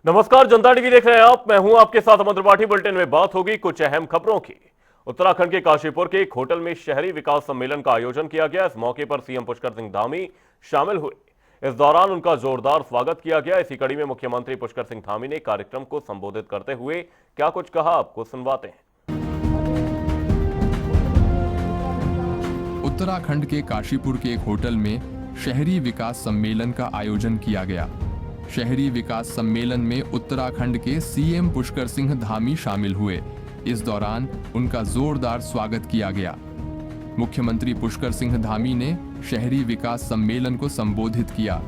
नमस्कार, जनता टीवी देख रहे हैं आप। मैं हूं आपके साथ अमर त्रिपाठी। बुलेटिन में बात होगी कुछ अहम खबरों की। उत्तराखंड के काशीपुर के एक होटल में शहरी विकास सम्मेलन का आयोजन किया गया। इस मौके पर सीएम पुष्कर सिंह धामी शामिल हुए। इस दौरान उनका जोरदार स्वागत किया गया। इसी कड़ी में मुख्यमंत्री पुष्कर सिंह धामी ने कार्यक्रम को संबोधित करते हुए क्या कुछ कहा, आपको सुनवाते हैं। उत्तराखंड के काशीपुर के एक होटल में शहरी विकास सम्मेलन का आयोजन किया गया। शहरी विकास सम्मेलन में उत्तराखंड के सीएम पुष्कर सिंह धामी शामिल हुए। इस दौरान उनका जोरदार स्वागत किया गया। मुख्यमंत्री पुष्कर सिंह धामी ने शहरी विकास सम्मेलन को संबोधित किया।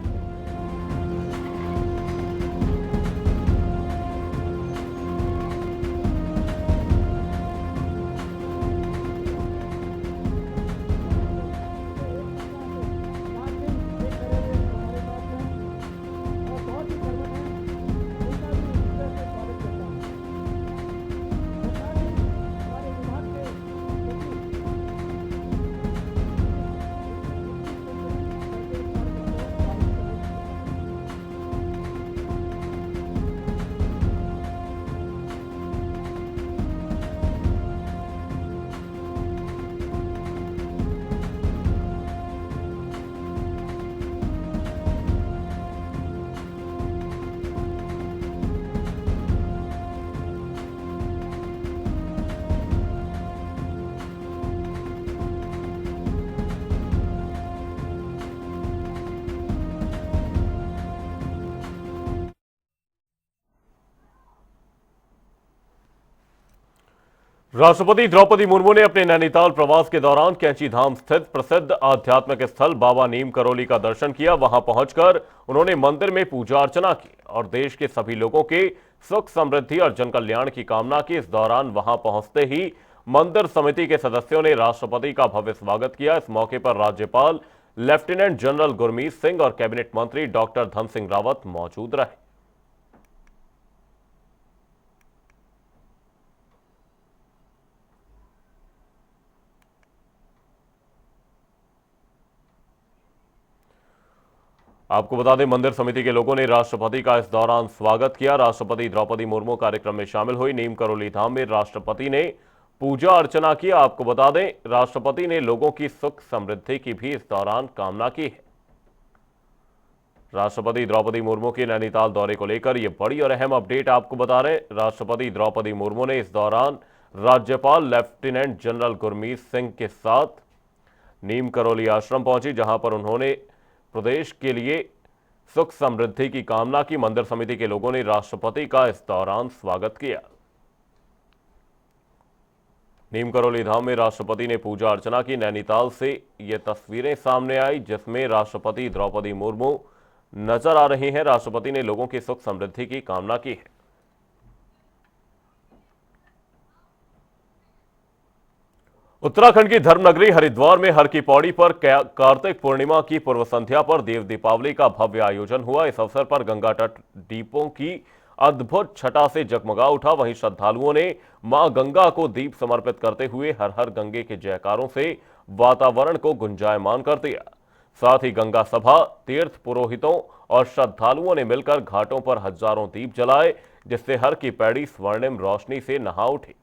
राष्ट्रपति द्रौपदी मुर्मू ने अपने नैनीताल प्रवास के दौरान कैंची धाम स्थित प्रसिद्ध आध्यात्मिक स्थल बाबा नीम करोली का दर्शन किया। वहां पहुंचकर उन्होंने मंदिर में पूजा अर्चना की और देश के सभी लोगों के सुख समृद्धि और जन कल्याण की कामना की। इस दौरान वहां पहुंचते ही मंदिर समिति के सदस्यों ने राष्ट्रपति का भव्य स्वागत किया। इस मौके पर राज्यपाल लेफ्टिनेंट जनरल गुरमीत सिंह और कैबिनेट मंत्री डॉक्टर धन सिंह रावत मौजूद रहे। आपको बता दें, मंदिर समिति के लोगों ने राष्ट्रपति का इस दौरान स्वागत किया। राष्ट्रपति द्रौपदी मुर्मू कार्यक्रम में शामिल हुई। नीम करोली धाम में राष्ट्रपति ने पूजा अर्चना की। आपको बता दें, राष्ट्रपति ने लोगों की सुख समृद्धि की भी इस दौरान कामना की है। राष्ट्रपति द्रौपदी मुर्मू के नैनीताल दौरे को लेकर यह बड़ी और अहम अपडेट आपको बता रहे हैं। राष्ट्रपति द्रौपदी मुर्मू ने इस दौरान राज्यपाल लेफ्टिनेंट जनरल गुरमीत सिंह के साथ नीम करोली आश्रम पहुंची, जहां पर उन्होंने प्रदेश के लिए सुख समृद्धि की कामना की। मंदिर समिति के लोगों ने राष्ट्रपति का इस दौरान स्वागत किया। नीम करोली धाम में राष्ट्रपति ने पूजा अर्चना की। नैनीताल से ये तस्वीरें सामने आई जिसमें राष्ट्रपति द्रौपदी मुर्मू नजर आ रही हैं। राष्ट्रपति ने लोगों की सुख समृद्धि की कामना की है। उत्तराखंड की धर्मनगरी हरिद्वार में हर की पौड़ी पर कार्तिक पूर्णिमा की पूर्व संध्या पर देव दीपावली का भव्य आयोजन हुआ। इस अवसर पर गंगा तट दीपों की अद्भुत छटा से जगमगा उठा। वहीं श्रद्धालुओं ने मां गंगा को दीप समर्पित करते हुए हर हर गंगे के जयकारों से वातावरण को गुंजायमान कर दिया। साथ ही गंगा सभा, तीर्थ पुरोहितों और श्रद्धालुओं ने मिलकर घाटों पर हजारों दीप जलाए, जिससे हर की पैड़ी स्वर्णिम रोशनी से नहा उठी।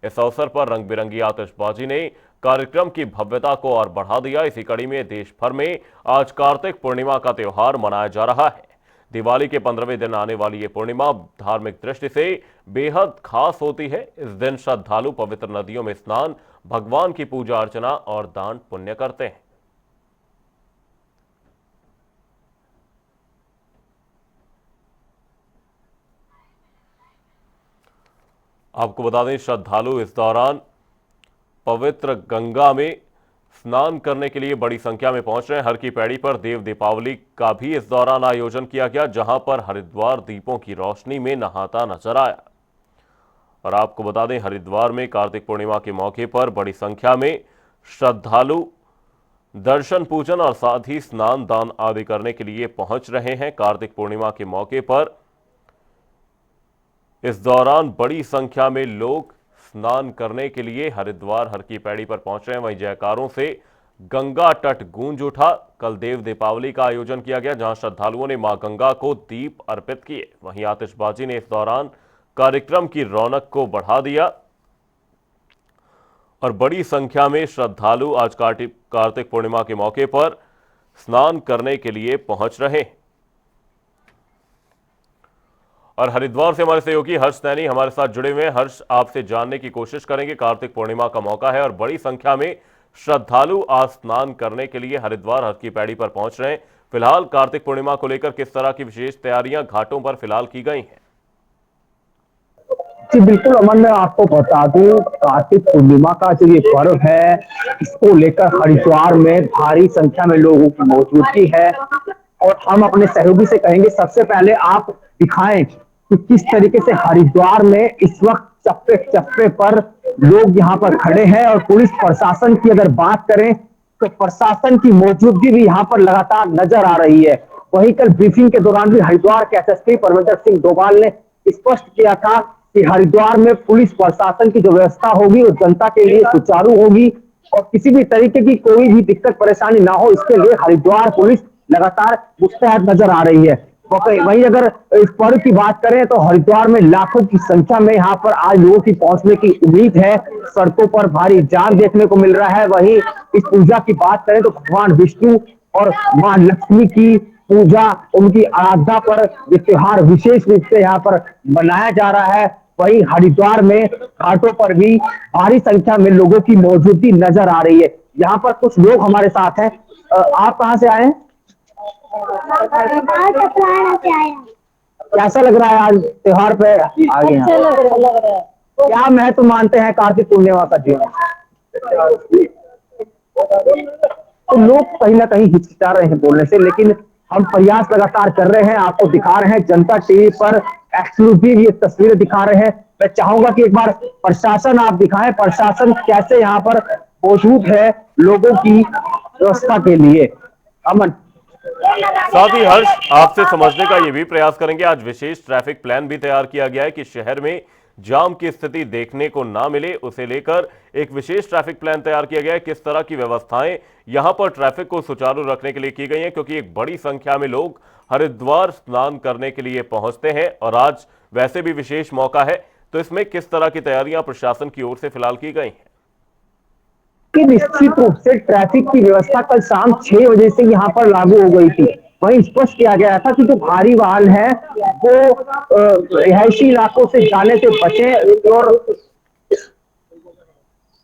इस अवसर पर रंग बिरंगी आतिशबाजी ने कार्यक्रम की भव्यता को और बढ़ा दिया। इसी कड़ी में देश भर में आज कार्तिक पूर्णिमा का त्यौहार मनाया जा रहा है। दिवाली के 15वें दिन आने वाली ये पूर्णिमा धार्मिक दृष्टि से बेहद खास होती है। इस दिन श्रद्धालु पवित्र नदियों में स्नान, भगवान की पूजा अर्चना और दान पुण्य करते हैं। आपको बता दें, श्रद्धालु इस दौरान पवित्र गंगा में स्नान करने के लिए बड़ी संख्या में पहुंच रहे हैं। हर की पैड़ी पर देव दीपावली का भी इस दौरान आयोजन किया गया, जहां पर हरिद्वार दीपों की रोशनी में नहाता नजर आया। और आपको बता दें, हरिद्वार में कार्तिक पूर्णिमा के मौके पर बड़ी संख्या में श्रद्धालु दर्शन, पूजन और साथ ही स्नान, दान आदि करने के लिए पहुंच रहे हैं। कार्तिक पूर्णिमा के मौके पर इस दौरान बड़ी संख्या में लोग स्नान करने के लिए हरिद्वार हर की पैड़ी पर पहुंच रहे हैं। वहीं जयकारों से गंगा तट गूंज उठा। कल देव दीपावली का आयोजन किया गया, जहां श्रद्धालुओं ने मां गंगा को दीप अर्पित किए। वहीं आतिशबाजी ने इस दौरान कार्यक्रम की रौनक को बढ़ा दिया और बड़ी संख्या में श्रद्धालु आज कार्तिक पूर्णिमा के मौके पर स्नान करने के लिए पहुंच रहे हैं। और हरिद्वार से हमारे सहयोगी हर्ष सैनी हमारे साथ जुड़े हुए हैं। हर्ष, आपसे जानने की कोशिश करेंगे, कार्तिक पूर्णिमा का मौका है और बड़ी संख्या में श्रद्धालु आज स्नान करने के लिए हरिद्वार हर की पैड़ी पर पहुंच रहे हैं। फिलहाल कार्तिक पूर्णिमा को लेकर किस तरह की विशेष तैयारियां घाटों पर फिलहाल की गई हैं? जी बिल्कुल अमन, मैं आपको बता दूं, कार्तिक पूर्णिमा का जो ये पर्व है, इसको लेकर हरिद्वार में भारी संख्या में लोगों की मौजूदगी है। और हम अपने सहयोगी से कहेंगे, सबसे पहले आप दिखाएं कि किस तरीके से हरिद्वार में इस वक्त चप्पे चप्पे पर लोग यहाँ पर खड़े हैं। और पुलिस प्रशासन की अगर बात करें तो प्रशासन की मौजूदगी भी यहाँ पर लगातार नजर आ रही है। वहीं कल ब्रीफिंग के दौरान भी हरिद्वार के एसएसपी परविंदर सिंह डोभाल ने स्पष्ट किया था कि हरिद्वार में पुलिस प्रशासन की जो व्यवस्था होगी वो जनता के लिए सुचारू होगी और किसी भी तरीके की कोई भी दिक्कत परेशानी ना हो, इसके लिए हरिद्वार पुलिस लगातार मुस्तैद नजर आ रही है। वहीं अगर इस पर्व की बात करें तो हरिद्वार में लाखों की संख्या में यहाँ पर आज लोगों की पहुंचने की उम्मीद है। सड़कों पर भारी जाम देखने को मिल रहा है। वहीं इस पूजा की बात करें तो भगवान विष्णु और मां लक्ष्मी की पूजा, उनकी आराधना पर ये त्योहार विशेष रूप से यहाँ पर मनाया जा रहा है। वहीं हरिद्वार में घाटों पर भी भारी संख्या में लोगों की मौजूदगी नजर आ रही है। यहाँ पर कुछ लोग हमारे साथ हैं। आप कहाँ से आए हैं? कैसा लग रहा है आज त्योहार पे आगे? अच्छा लग रहा है। क्या महत्व मानते हैं कार्तिक पूर्णिमा का जीवन? तो लोग कहीं ना कहीं हिचकिचा रहे हैं बोलने से, लेकिन हम प्रयास लगातार कर रहे हैं, आपको दिखा रहे हैं। जनता टीवी पर एक्सक्लूसिव ये तस्वीरें दिखा रहे हैं। मैं चाहूंगा कि एक बार प्रशासन आप दिखाएं, प्रशासन कैसे यहाँ पर मौजूद है लोगों की व्यवस्था के लिए। अमन, साथ ही हर्ष, आपसे समझने का यह भी प्रयास करेंगे, आज विशेष ट्रैफिक प्लान भी तैयार किया गया है कि शहर में जाम की स्थिति देखने को ना मिले, उसे लेकर एक विशेष ट्रैफिक प्लान तैयार किया गया है। किस तरह की व्यवस्थाएं यहां पर ट्रैफिक को सुचारू रखने के लिए की गई हैं, क्योंकि एक बड़ी संख्या में लोग हरिद्वार स्नान करने के लिए पहुंचते हैं और आज वैसे भी विशेष मौका है, तो इसमें किस तरह की तैयारियां प्रशासन की ओर से फिलहाल की गई हैं? निश्चित रूप से ट्रैफिक की व्यवस्था कल शाम 6 बजे से यहाँ पर लागू हो गई थी। वहीं स्पष्ट किया गया था कि जो भारी वाहन है वो रिहायशी इलाकों से जाने से बचे। और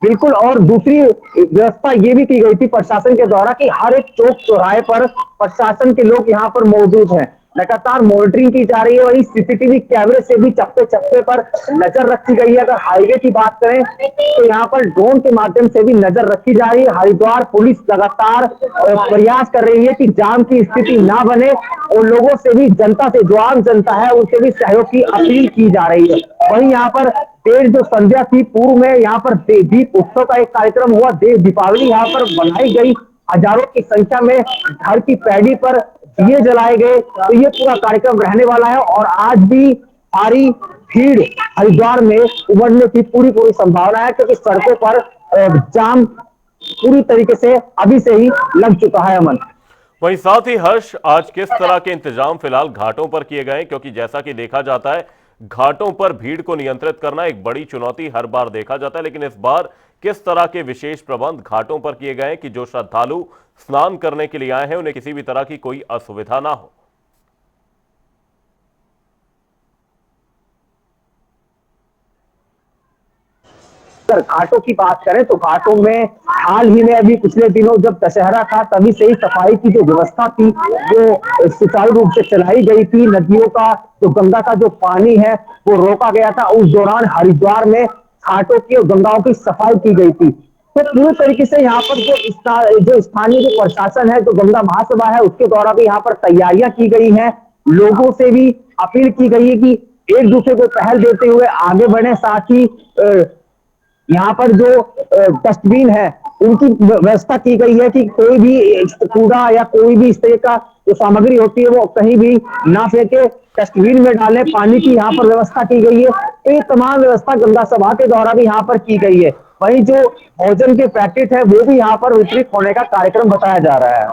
बिल्कुल, और दूसरी व्यवस्था ये भी की गई थी प्रशासन के द्वारा कि हर एक चौक चौराहे पर प्रशासन के लोग यहाँ पर मौजूद हैं। लगातार मॉनिटरिंग की जा रही है। वहीं सीसीटीवी कैमरे से भी चप्पे चप्पे पर नजर रखी गई है। अगर हाईवे की बात करें तो यहाँ पर ड्रोन के माध्यम से भी नजर रखी जा रही है। हरिद्वार पुलिस लगातार प्रयास कर रही है कि जाम की स्थिति ना बने और लोगों से भी, जनता से, जो आम जनता है उनसे भी सहयोग की अपील की जा रही है। वहीं यहाँ पर देर जो संध्या थी, पूर्व में यहाँ पर दीप उत्सव का एक कार्यक्रम हुआ, देव दीपावली यहाँ पर बनाई गई। हजारों की संख्या में घर की पैड़ी पर दिए जलाए गए। तो ये पूरा कार्यक्रम रहने वाला है और आज भी भारी भीड़ हरिद्वार में उमड़ने की पूरी संभावना है, क्योंकि सड़कों पर जाम पूरी तरीके से अभी से ही लग चुका है। अमन, वहीं साथ ही हर्ष, आज किस तरह के इंतजाम फिलहाल घाटों पर किए गए, क्योंकि जैसा कि देखा जाता है घाटों पर भीड़ को नियंत्रित करना एक बड़ी चुनौती हर बार देखा जाता है, लेकिन इस बार किस तरह के विशेष प्रबंध घाटों पर किए गए कि जो श्रद्धालु स्नान करने के लिए आए हैं उन्हें किसी भी तरह की कोई असुविधा ना हो? अगर घाटों की बात करें तो घाटों में हाल ही में अभी पिछले दिनों जब दशहरा था तभी से ही सफाई की जो व्यवस्था थी वो सुचारू रूप से चलाई गई थी। नदियों का, जो गंगा का जो पानी है वो रोका गया था। उस दौरान हरिद्वार में घाटों की और गंगाओं की सफाई की गई थी। तो पूरी तरीके से यहाँ पर जो स्थानीय जो प्रशासन है, जो गंगा महासभा है, उसके द्वारा भी यहाँ पर तैयारियां की गई हैं। लोगों से भी अपील की गई है कि एक दूसरे को पहल देते हुए आगे बढ़े। साथ ही यहाँ पर जो डस्टबिन है उनकी व्यवस्था की गई है कि कोई भी कूड़ा या कोई भी इस तरह का जो सामग्री होती है वो कहीं भी ना फेंके, डस्टबिन में डालें। पानी की यहाँ पर व्यवस्था की गई है। तो ये तमाम व्यवस्था गंगा सभा के द्वारा भी यहाँ पर की गई है। वहीं जो भोजन के पैकेट है वो भी यहाँ पर वितरित होने का कार्यक्रम बताया जा रहा है।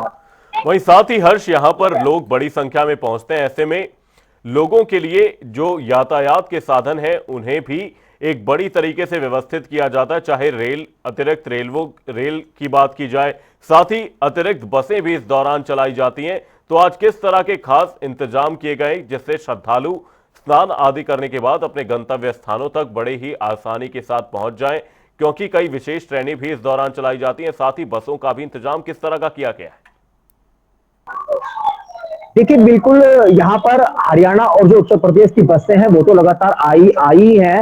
वहीं साथ ही हर्ष यहां पर लोग बड़ी संख्या में पहुंचते हैं। ऐसे में लोगों के लिए जो यातायात के साधन हैं उन्हें भी एक बड़ी तरीके से व्यवस्थित किया जाता है, चाहे रेल, अतिरिक्त रेल की बात की जाए, साथ ही अतिरिक्त बसें भी इस दौरान चलाई जाती हैं। तो आज किस तरह के खास इंतजाम किए गए जिससे श्रद्धालु स्नान आदि करने के बाद अपने गंतव्य स्थानों तक बड़े ही आसानी के साथ पहुंच जाएं, क्योंकि कई विशेष ट्रेनें भी इस दौरान चलाई जाती हैं। साथ ही बसों का भी इंतजाम किस तरह का किया गया है? देखिए, बिल्कुल यहाँ पर हरियाणा और जो उत्तर प्रदेश की बसें हैं वो तो लगातार आई हैं।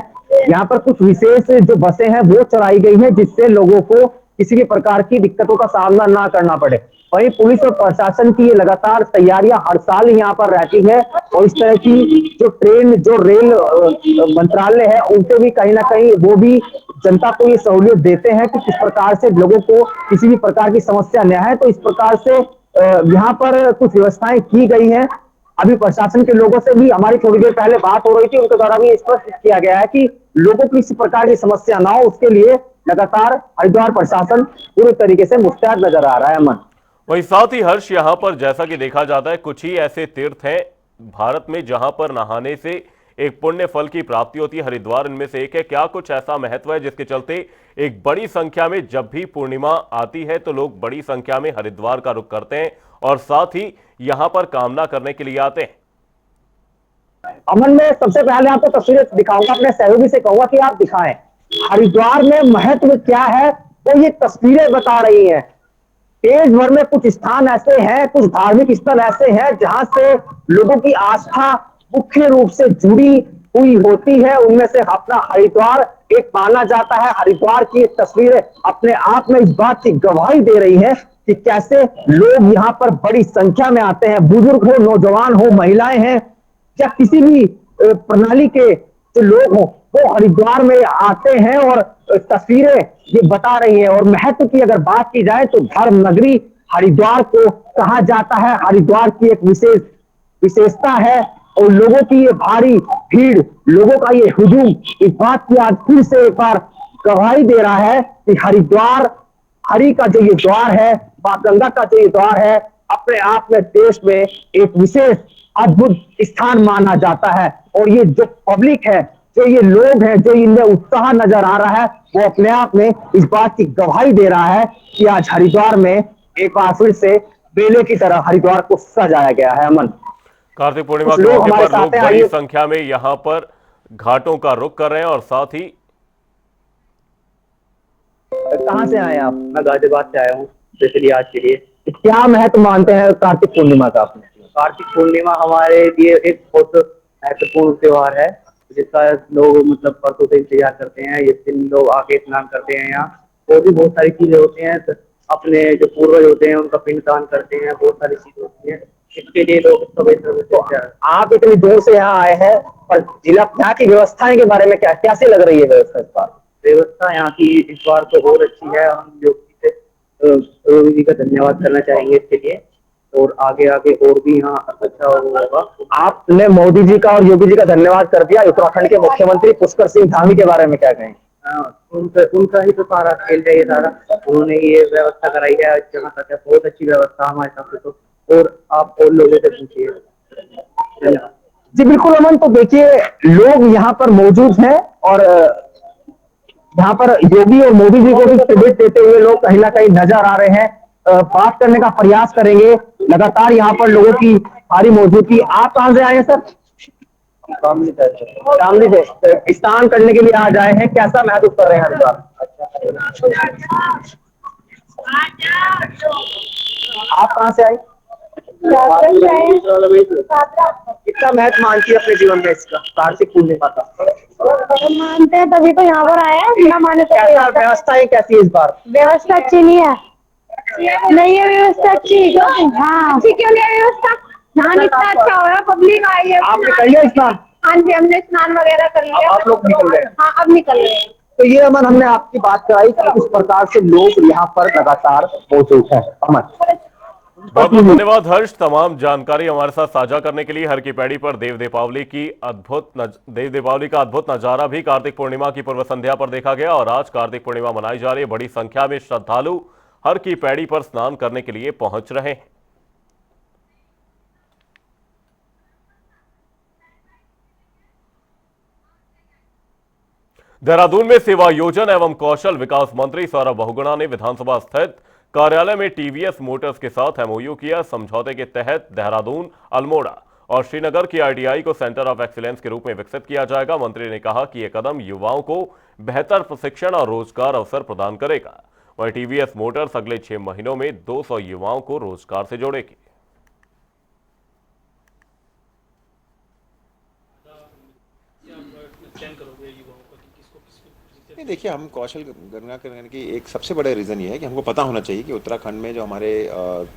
यहाँ पर कुछ विशेष जो बसें हैं वो चलाई गई हैं जिससे लोगों को किसी भी प्रकार की दिक्कतों का सामना ना करना पड़े। वहीं पुलिस और प्रशासन की ये लगातार तैयारियां हर साल यहाँ पर रहती है और इस तरह की जो रेल मंत्रालय है उनसे भी कहीं ना कहीं वो भी जनता को ये सहूलियत देते हैं कि किस प्रकार से लोगों को किसी भी प्रकार की समस्या न है। तो इस प्रकार से यहाँ पर कुछ व्यवस्थाएं की गई हैं। अभी प्रशासन के लोगों से भी हमारी थोड़ी देर पहले बात हो रही थी, उनके द्वारा भी स्पष्ट किया गया है कि लोगों को किसी प्रकार की समस्या ना हो, उसके लिए लगातार हरिद्वार प्रशासन पूरी तरीके से मुस्तैद नजर आ रहा है। अमन, वहीं साथ ही हर्ष यहां पर जैसा कि देखा जाता है कुछ ही ऐसे तीर्थ हैं भारत में जहां पर नहाने से एक पुण्य फल की प्राप्ति होती है। हरिद्वार इनमें से एक है। क्या कुछ ऐसा महत्व है जिसके चलते एक बड़ी संख्या में जब भी पूर्णिमा आती है तो लोग बड़ी संख्या में हरिद्वार का रुख करते हैं और साथ ही यहां पर कामना करने के लिए आते हैं? अमन में सबसे पहले आपको तस्वीरें दिखाऊंगा, अपने सहयोगी से कहूंगा कि आप दिखाएं हरिद्वार में महत्व क्या है। तो ये तस्वीरें बता रही हैं। देश भर में कुछ स्थान ऐसे हैं, कुछ धार्मिक स्थल ऐसे हैं जहां से लोगों की आस्था मुख्य रूप से जुड़ी हुई होती है। उनमें से अपना हरिद्वार एक माना जाता है। हरिद्वार की तस्वीरें अपने आप में इस बात की गवाही दे रही है कि कैसे लोग यहाँ पर बड़ी संख्या में आते हैं। बुजुर्ग हो, नौजवान हो, महिलाएं हैं या किसी भी प्रणाली के जो लोग हो वो हरिद्वार में आते हैं और तस्वीरें ये बता रही है। और महत्व की अगर बात की जाए तो धर्म नगरी हरिद्वार को कहा जाता है। हरिद्वार की एक विशेषता है और लोगों की ये भारी भीड़, लोगों का ये हुजूम इस बात की आज फिर से एक बार गवाही दे रहा है कि हरिद्वार, हरि का जो ये द्वार है, मां गंगा का जो ये द्वार है, अपने आप में देश में एक विशेष अद्भुत स्थान माना जाता है। और ये जो पब्लिक है, जो ये लोग हैं, जो इनमें उत्साह नजर आ रहा है, वो अपने आप में इस बात की गवाही दे रहा है कि आज हरिद्वार में एक बार फिर से मेले की तरह हरिद्वार को सजाया गया है। अमन, कार्तिक पूर्णिमा के मौके पर लोग बड़ी संख्या में यहां पर घाटों का रुख कर रहे हैं और साथ ही कहां से आए आप? मैं गाजियाबाद से आया हूँ स्पेशली आज के लिए। क्या महत्व मानते हैं कार्तिक पूर्णिमा का आपने? कार्तिक पूर्णिमा हमारे लिए एक बहुत महत्वपूर्ण त्योहार है जिसका लोग मतलब परसों से इंतजार करते हैं। इस दिन लोग आके स्नान करते हैं। यहाँ और भी बहुत सारी चीजें होती हैं। अपने जो पूर्वज होते हैं उनका पिंडदान करते हैं। बहुत सारी चीजें होती हैं, इसके लिए लोग सब। आप इतनी दूर से यहाँ आए हैं और जिला यहाँ की व्यवस्थाएं के बारे में क्या कैसी लग रही है व्यवस्था? इस बार व्यवस्था यहाँ की इस बार तो बहुत अच्छी है। हम योगी जी का धन्यवाद करना चाहेंगे इसके लिए और आगे आगे और भी यहाँ अच्छा होगा। आपने मोदी जी का और योगी जी का धन्यवाद कर दिया, उत्तराखंड के मुख्यमंत्री पुष्कर सिंह धामी के बारे में क्या कहें? उनका ही तो सारा खेल है ये सारा। उन्होंने ये व्यवस्था कराई है जहाँ तक है, बहुत अच्छी व्यवस्था हमारे हिसाब से तो। और आप और लोगों से पूछिए। जी बिल्कुल अमन, तो देखिए लोग यहाँ पर मौजूद हैं और यहाँ पर योगी और मोदी जी को भी क्रेडिट देते हुए लोग कहीं ना कहीं नजर आ रहे हैं। बात करने का प्रयास करेंगे। लगातार यहाँ पर लोगों की भारी मौजूदगी। आप कहाँ से आए हैं सर? शामली से स्नान करने के लिए आज आए हैं। कैसा महसूस कर रहे हैं हरिद्वार? आप कहाँ से आए? कितना महत्व मानती है अपने जीवन में इसका, कार्तिक पूर्णिमा का? मानते हैं तभी तो यहाँ पर आए हैं। ना माने तो व्यवस्थाएं कैसी है इस बार? व्यवस्था अच्छी नहीं है। नहीं है व्यवस्था अच्छी। हाँ, अच्छी क्यों नहीं है व्यवस्था? स्नान इतना अच्छा हो रहा है, पब्लिक आई है। आपने कर लिया स्नान? हाँ जी, हमने स्नान वगैरह कर लिया। आप लोग निकल रहे हैं? हाँ, अब निकल रहे हैं। तो ये अमन, हमने आपकी बात कराई कि किस प्रकार से लोग यहाँ पर लगातार मौजूद हैं। अमन, बहुत बहुत धन्यवाद हर्ष, तमाम जानकारी हमारे साथ साझा करने के लिए। हर की पैड़ी पर देव दीपावली का अद्भुत नजारा भी कार्तिक पूर्णिमा की पूर्व संध्या पर देखा गया और आज कार्तिक पूर्णिमा मनाई जा रही है। बड़ी संख्या में श्रद्धालु हर की पैड़ी पर स्नान करने के लिए पहुंच रहे हैं। देहरादून में सेवा योजन एवं कौशल विकास मंत्री सौरभ बहुगुणा ने विधानसभा स्थित कार्यालय में टीवीएस मोटर्स के साथ एमओयू किया। समझौते के तहत देहरादून, अल्मोड़ा और श्रीनगर की आईटीआई को सेंटर ऑफ एक्सीलेंस के रूप में विकसित किया जाएगा। मंत्री ने कहा कि यह कदम युवाओं को बेहतर प्रशिक्षण और रोजगार अवसर प्रदान करेगा। वहीं टीवीएस मोटर्स अगले 6 महीनों में 200 युवाओं को रोजगार से जोड़ेगी। नहीं, देखिए, हम कौशल गणना करने की एक सबसे बड़ा रीज़न ये है कि हमको पता होना चाहिए कि उत्तराखंड में जो हमारे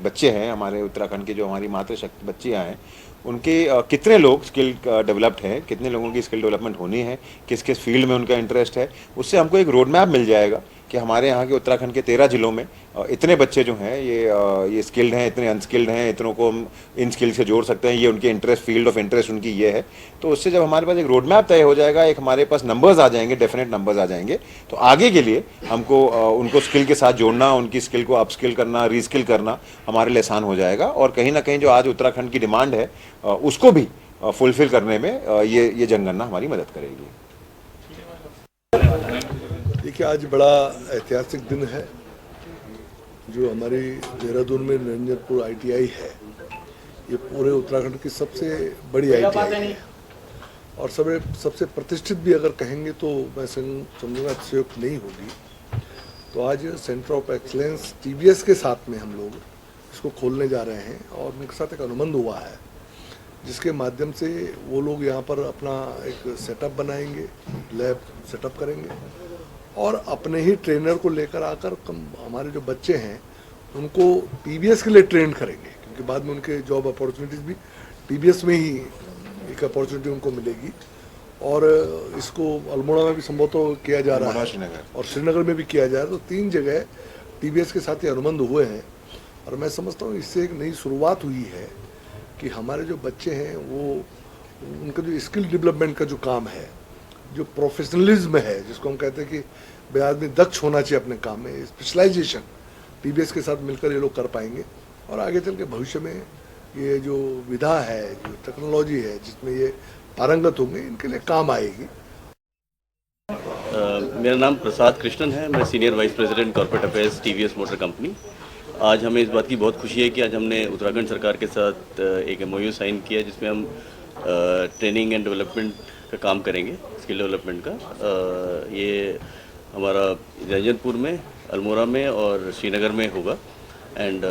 बच्चे हैं, हमारे उत्तराखंड के जो हमारी मातृशक्ति बच्चियाँ हैं, उनके कितने लोग स्किल डेवलप्ड हैं, कितने लोगों की स्किल डेवलपमेंट होनी है, किस किस फील्ड में उनका इंटरेस्ट है। उससे हमको एक रोड मैप मिल जाएगा कि हमारे यहाँ के उत्तराखंड के 13 जिलों में इतने बच्चे जो हैं ये स्किल्ड हैं, इतने अनस्किल्ड हैं, इतनों को हम इन स्किल से जोड़ सकते हैं, ये उनके इंटरेस्ट, फील्ड ऑफ इंटरेस्ट उनकी ये है। तो उससे जब हमारे पास एक रोड मैप तय हो जाएगा, एक हमारे पास नंबर्स आ जाएंगे, डेफिनेट नंबर्स आ जाएंगे, तो आगे के लिए हमको उनको स्किल के साथ जोड़ना, उनकी स्किल को अपस्किल करना, रीस्किल करना हमारे लिए आसान हो जाएगा। और कहीं ना कहीं जो आज उत्तराखंड की डिमांड है उसको भी फुलफिल करने में ये जनगणना हमारी मदद करेगी। देखिए, आज बड़ा ऐतिहासिक दिन है। जो हमारी देहरादून में निरंजनपुर आईटीआई है, ये पूरे उत्तराखंड की सबसे बड़ी आईटीआई है और सबसे प्रतिष्ठित भी अगर कहेंगे तो मैं समझूंगा अतिशयोक्त नहीं होगी। तो आज सेंटर ऑफ एक्सीलेंस टीवीएस के साथ में हम लोग इसको खोलने जा रहे हैं और उनके साथ एक अनुबंध हुआ है, जिसके माध्यम से वो लोग यहाँ पर अपना एक सेटअप बनाएंगे, लैब सेटअप करेंगे और अपने ही ट्रेनर को लेकर आकर हमारे जो बच्चे हैं उनको टीवीएस के लिए ट्रेन करेंगे, क्योंकि बाद में उनके जॉब अपॉर्चुनिटीज़ भी टीवीएस में ही एक अपॉर्चुनिटी उनको मिलेगी। और इसको अल्मोड़ा में भी संभवतः किया जा रहा है और श्रीनगर में भी किया जा रहा है। तो 3 जगह टीवीएस के साथ ही अनुबंध हुए हैं और मैं समझता हूँ इससे एक नई शुरुआत हुई है कि हमारे जो बच्चे हैं वो उनका जो स्किल डेवलपमेंट का जो काम है, जो प्रोफेशनलिज्म है, जिसको हम कहते हैं कि भाई आदमी दक्ष होना चाहिए अपने काम में, स्पेशलाइजेशन टीवीएस के साथ मिलकर ये लोग कर पाएंगे और आगे चल के भविष्य में ये जो विधा है, जो टेक्नोलॉजी है जिसमें ये पारंगत होंगे, इनके लिए काम आएगी। मेरा नाम प्रसाद कृष्णन है, मैं senior vice president corporate affairs TVS motor company. आज हमें इस बात की बहुत खुशी है कि आज हमने उत्तराखंड सरकार के साथ एक एमओयू साइन किया, जिसमें हम ट्रेनिंग एंड डेवलपमेंट का काम करेंगे, स्किल डेवलपमेंट का। ये हमारा निरंजनपुर में, अल्मोड़ा में और श्रीनगर में होगा। एंड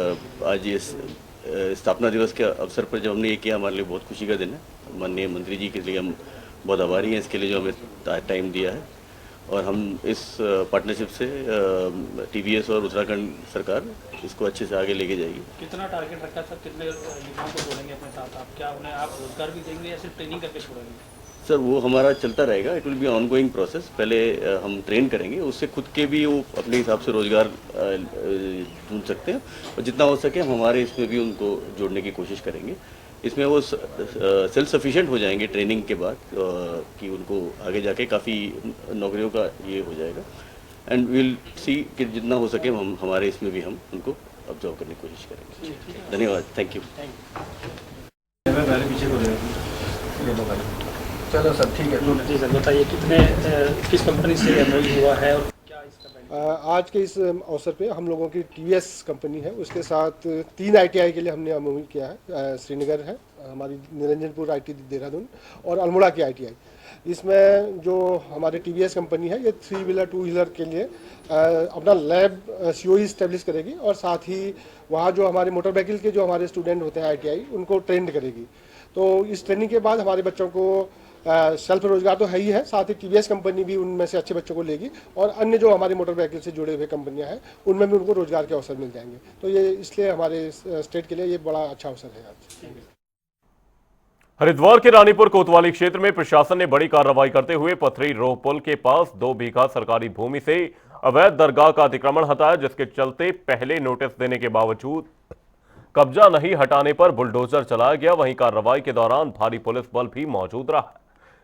आज ये स्थापना दिवस के अवसर पर जब हमने ये किया, हमारे लिए बहुत खुशी का दिन है। माननीय मंत्री जी के लिए हम बहुत आभारी हैं इसके लिए जो हमें टाइम दिया है। और हम इस पार्टनरशिप से टीवीएस और उत्तराखंड सरकार इसको अच्छे से आगे लेके जाएगी। कितना टारगेट रखा सर, कितने युवाओं को जोड़ेंगे अपने साथ? आप क्या उन्हें आप रोजगार भी देंगे या सिर्फ ट्रेनिंग करके छोड़ेंगे? सर, वो हमारा चलता रहेगा, it will be ongoing process. पहले हम ट्रेन करेंगे, उससे खुद के भी वो अपने हिसाब से रोजगार ढूंढ सकते हैं और जितना हो सके हम हमारे इसमें भी उनको जोड़ने की कोशिश करेंगे। इसमें वो सेल्फ सफिशिएंट हो जाएंगे ट्रेनिंग के बाद, कि उनको आगे जाके काफ़ी नौकरियों का ये हो जाएगा। एंड विल सी कि जितना हो सके हम हमारे इसमें भी हम उनको ऑब्जर्व करने की कोशिश करेंगे। धन्यवाद, थैंक यू। चलो सर, ठीक है। जी सर, बताइए किस कंपनी से एमओयू हुआ है और क्या इसका? आज के इस अवसर पे हम लोगों की टीवीएस कंपनी है, उसके साथ 3 आईटीआई के लिए हमने एमओयू किया है। श्रीनगर है, हमारी निरंजनपुर आईटी देहरादून और अल्मोड़ा की आईटीआई। इसमें जो हमारे टीवीएस कंपनी है ये 3 व्हीलर 2 व्हीलर के लिए अपना लैब सीओई इस्टेब्लिश करेगी और साथ ही वहाँ जो हमारे मोटर व्हीकल के जो हमारे स्टूडेंट होते हैं आईटीआई, उनको ट्रेंड करेगी। तो इस ट्रेनिंग के बाद हमारे बच्चों को सेल्फ रोजगार तो है ही है, साथ ही टीवीएस कंपनी भी उनमें से अच्छे बच्चों को लेगी और अन्य जो हमारे मोटर व्हीकल से जुड़े हुए कंपनियां हैं उनमें भी उनको रोजगार के अवसर मिल जाएंगे। तो ये इसलिए हमारे स्टेट के लिए ये बड़ा अच्छा अवसर है आज। हरिद्वार के रानीपुर कोतवाली क्षेत्र में प्रशासन ने बड़ी कार्रवाई करते हुए पथरी रोह पुल के पास 2 बीघा सरकारी भूमि से अवैध दरगाह का अतिक्रमण हटाया, जिसके चलते पहले नोटिस देने के बावजूद कब्जा नहीं हटाने पर बुलडोजर चलाया गया। वहीं कार्रवाई के दौरान भारी पुलिस बल भी मौजूद रहा,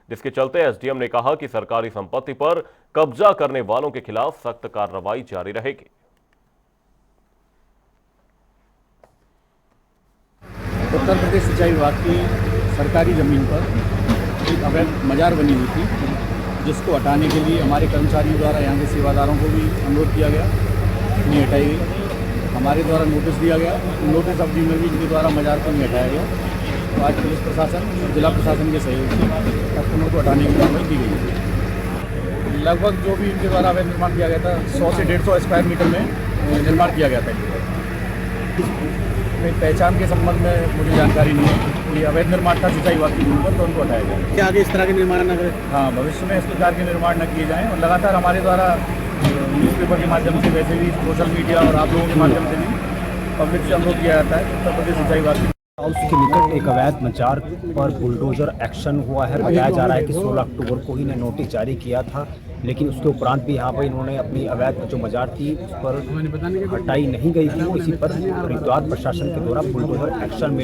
जिसके चलते एसडीएम ने कहा कि सरकारी संपत्ति पर कब्जा करने वालों के खिलाफ सख्त कार्रवाई जारी रहेगी। उत्तर प्रदेश सिंचाई विभाग की सरकारी जमीन पर एक अवैध मजार बनी हुई थी, जिसको हटाने के लिए हमारे कर्मचारियों द्वारा यहाँ के सेवादारों को भी अनुरोध किया गया, नहीं हटाई गई। हमारे द्वारा नोटिस दिया गया, नोटिस अवधि में भी इनके द्वारा मजार को नहीं हटाया गया। तो आज पुलिस प्रशासन और जिला प्रशासन के सहयोग से कस्टमर को हटाने की कार्रवाई की गई है। लगभग जो भी इनके द्वारा अवैध निर्माण किया गया था 100 से 150 स्क्वायर मीटर में निर्माण किया गया था। पहचान के संबंध में मुझे जानकारी नहीं है। ये अवैध निर्माण था सिंचाई विभाग की भूमि पर, तो उनको हटाया जाए। क्या आगे इस तरह के निर्माण न करें? हाँ, भविष्य में इस प्रकार के निर्माण न किए जाएँ। और लगातार हमारे द्वारा न्यूज़पेपर के माध्यम से, वैसे भी सोशल मीडिया और आप लोगों के माध्यम से भी पब्लिक से अनुरोध किया जाता है। उत्तर प्रदेश सिंचाई विभाग हाउस के निकट एक अवैध मजार पर बुलडोजर एक्शन हुआ है। बताया जा रहा है कि 16 अक्टूबर को ही ने नोटिस जारी किया था, लेकिन उसके उपरांत भी यहाँ पर इन्होंने अपनी अवैध जो मजार थी उस पर हटाई नहीं गई थी। इसी पर हरिद्वार प्रशासन के द्वारा बुलडोजर एक्शन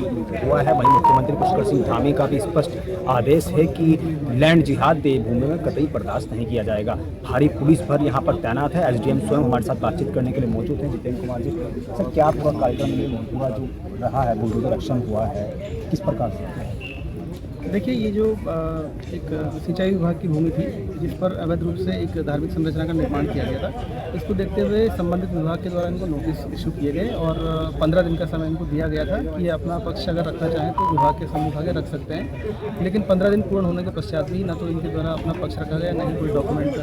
हुआ है। वहीं मुख्यमंत्री पुष्कर सिंह धामी का भी स्पष्ट आदेश है कि लैंड जिहाद देवभूमि में कतई बर्दाश्त नहीं किया जाएगा। भारी पुलिस बल यहाँ पर तैनात है। एसडीएम स्वयं हमारे साथ बातचीत करने के लिए मौजूद हैं। जितेंद्र कुमार जी, सर क्या पूरा कार्यक्रम में पूरा जो रहा है, बुलडोजर एक्शन हुआ है, किस प्रकार से? देखिए, ये जो एक सिंचाई विभाग की भूमि थी, जिस पर अवैध रूप से एक धार्मिक संरचना का निर्माण किया गया था, इसको देखते हुए संबंधित विभाग के द्वारा इनको नोटिस इशू किए गए और 15 दिन का समय इनको दिया गया था कि ये अपना पक्ष अगर रखना चाहें तो विभाग के सम्मुख आगे रख सकते हैं। लेकिन 15 दिन पूर्ण होने के पश्चात भी ना तो इनके द्वारा अपना पक्ष रखा गया, ना ही कोई डॉक्यूमेंट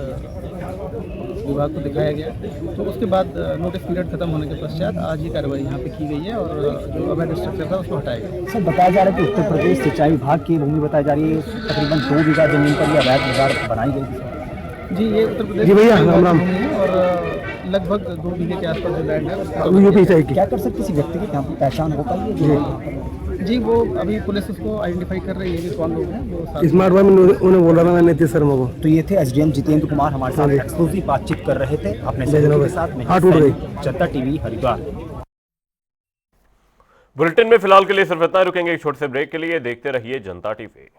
विभाग को दिखाया गया। तो उसके बाद नोटिस पीरियड खत्म होने के पश्चात आज ये कार्रवाई यहाँ पे की गई है और जो अवैध स्ट्रक्चर था उसको हटाया गया। सर, बताया जा रहा है कि उत्तर प्रदेश सिंचाई विभाग की भूमि बताई जा रही है, तकरीबन 2 बीघा जमीन पर यह अवैध मजार बनाई गई थी। जी, ये उत्तर प्रदेश भूमि है और लगभग 2 बीघे के आसपास जो लैंड है। क्या कर सकते किसी व्यक्ति की यहाँ पर पहचान हो पाई? जी, वो अभी पुलिस उसको आइडेंटिफाई कर रही है कि कौन लोग हैं वो। इस मामले में उन्हें बोला था मैंने शर्मा को। तो ये थे एसडीएम जितेंद्र कुमार, हमारे साथ एक्सक्लूसिव बातचीत कर रहे थे अपने सहयोगी के साथ में। जनता टीवी हरिद्वार। बुलेटिन में फिलहाल के लिए सिर्फ इतना, रुकेंगे एक छोटे से ब्रेक के लिए। देखते रहिए जनता टीवी।